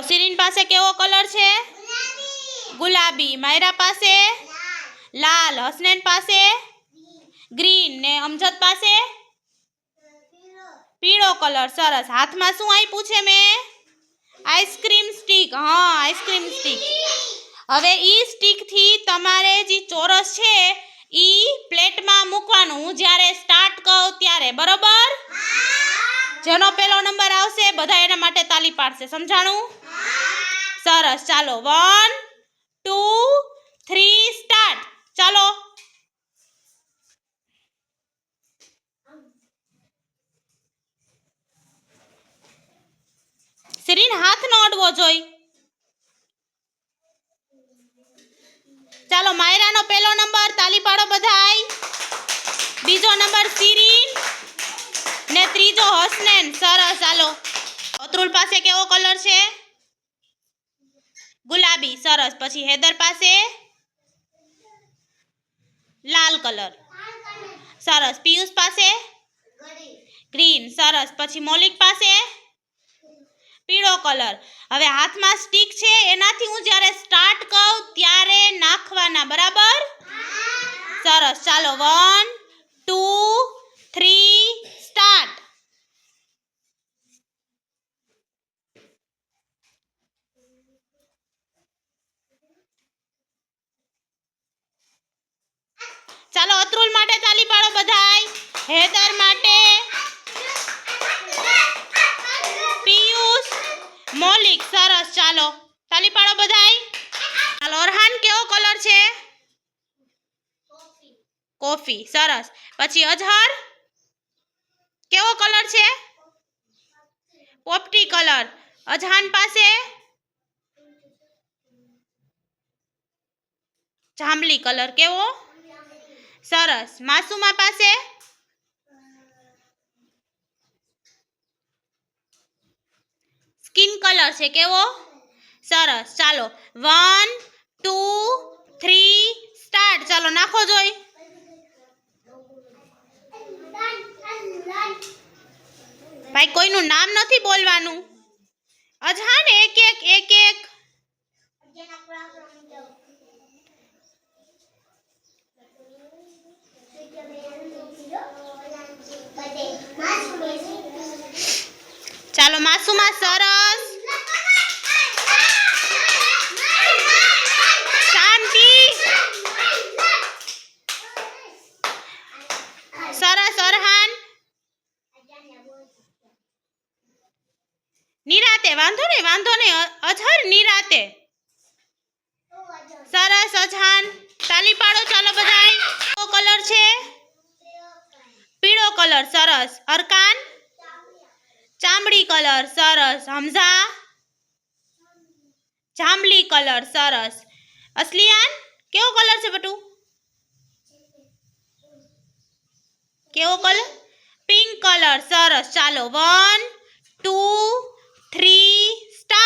सिरीन पासे केवो कलर छे? गुलाबी। मायरा पासे लाल। हसनैन पासे ग्रीन ने अमजद पासे पीळो कलर। सरस। हाथ में शुं आप्युं छे मैं? Ice cream stick. हाँ, आइसक्रीम स्टिक। हवे ई स्टिक थी तमारे जी चोरस छे ई प्लेट में मूकवानुं। हूँ ज्यारे स्टार्ट कहूं त्यारे, बरोबर? जेनो पेलो नंबर आवशे बधा एना माटे ताली पाडशे। समझाणुं? सरस। चालो 1 2 3 स्टार्ट। चालो। सिरीन हाथ न अडवो जोई। चालो मायरा नो पेलो नंबर, ताली पाडो बधाई। बीजो नंबर सिरीन ने त्रीजो हसनैन। सरस। चालो। अतरुल पासे केवो कलर छे? गुलाबी। सरस। पछी हैदर पासे लाल कलर। सरस। पीयूष पासे ग्रीन। सरस। पछी मौलिक पासे पीळो कलर। हवे हाथ में स्टिक छे एनाथी हूँ ज्यारे स्टार्ट कहूं त्यारे नाखवाना, बराबर? सरस। चालो 1 2 3 स्टार्ट। चालो अतरुल माटे ताली पाडो बधाई। हैदर माटे, पीयूष, मौलिक। सरस। चालो ताली पाडो बधाई। चालो अरहान केवो कलर छे? कॉफी। सरस। पछी अजहर केवो कलर छे? पोपटी कलर। अजहान पासे जांबली कलर। केवो? सरस। मासूमा पासे स्किन कलर छे। केवो? सरस। चालो 1 2 3 स्टार्ट। चालो नाखो जोई। भाई कोईनु नाम नहीं बोलवानु। अजहान एक एक एक एक। चालो मासूमा। सरस। शांति। सरस। अरहान निराते। वांधो नहीं अजहर निराते। सरस। अजहान ताली पाडो। चालो बधाई। केवो कलर छे? पीळो कलर। सरस। अरकान चामड़ी कलर। सरस। हमजा जांबली कलर। सरस। असलियान केवो कलर छे बटू? केवो कलर? Pink colour. सरस। चालो 1 2 3 स्टार्ट।